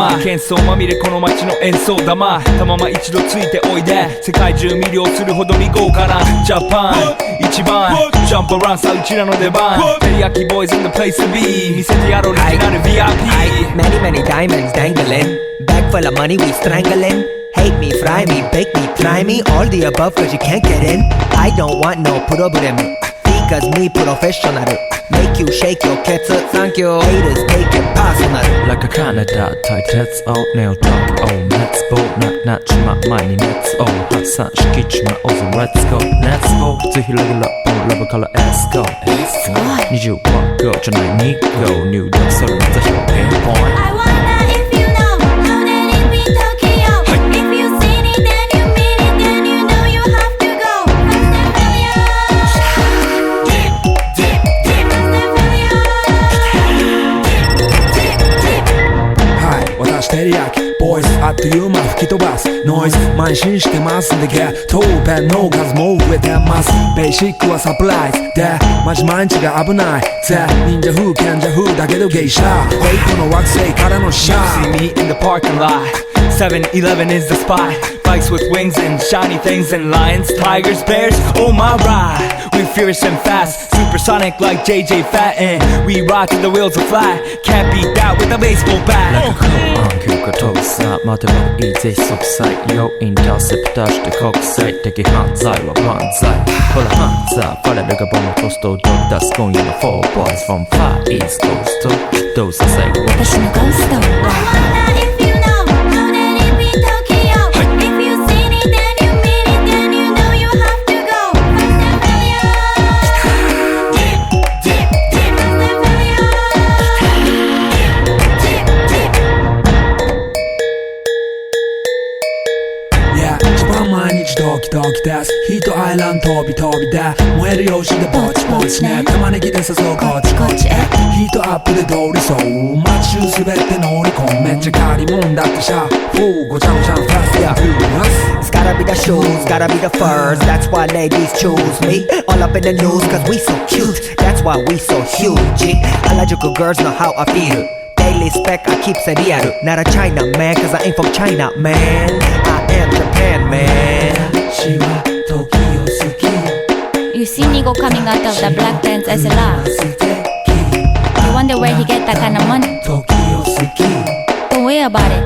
玉喧騒まみれこの街の演奏玉たまま一度ついておいで世界中魅了するほどに豪華なジャパン一番ジャンプアランさうちらの出番テリヤキボーイズ in the place to be 見せてやろうオリジナル VIP Many many diamonds dangling Bag full of money we strangling Hate me, fry me, bake me, try me All the above cause you can't get in I don't want no problem Because me professional Make you shake your cats Thank you Haters take it personal Like a Canada 対鉄をネオトップを熱望なっちま前に熱を発散しきちまおうぜ Let's go Let's go ぜひレギュラーポンラブから Let's go 20は Go じゃない2 Go 入力するなぜひをピンポイント I wonder if you know How that it be Tokyo If you seen it then you mean it Then you know you have to go Fast and furious Dip, dip, dip Fast and furiousはい私テリヤキボイスあっという間吹き飛ばすノイズ慢心してますんでゲットペンの数も増えてますベーシックはサプライズでマジ毎日が危ないぜ忍者風賢者風だけどゲイシャフェイクの惑星からのシャー See me in the parking lot 7-Eleven is the spot Bikes with wings and shiny things and lions, tigers, bears, oh my ride We fierce and fast, supersonic like JJ Fatten We rock till the wheels are flat Can't beat that with a baseball bat Like a cool on 急化搭載待てばいいぜ即歳要インターセプターして国際的犯罪は万歳ほらハンザーファレルがボムポストを取り出す今夜の4 boys from Far East Coast どうせ最後私のゴースト I wonder if you know How that it be Tokyo If you seen it then you mean it Then you know you have to go Fast and furious Dip, dip, dip Fast and furious Dip, dip Yeah 一番毎日ドキドキですヒートアイランド飛び飛びで燃える用紙でポチポチね玉ねぎで誘うこっちこっちへヒートアップで通りそう街中すべて乗り込むめっちゃ借りもんだってシャーごちゃごちゃファストやフーラス It's gotta be the shoes, gotta be the furs That's why ladies choose me All up in the news cause we so cute That's why we so huge Harajuku girls know how I feel Daily spec I keep it real Not a China man cause I ain't from China man I am Japan man 私は時を好き You see Nigo coming out of the black pants as a laugh 素敵 You wonder where he get that kind of money 時を好き Don't worry about it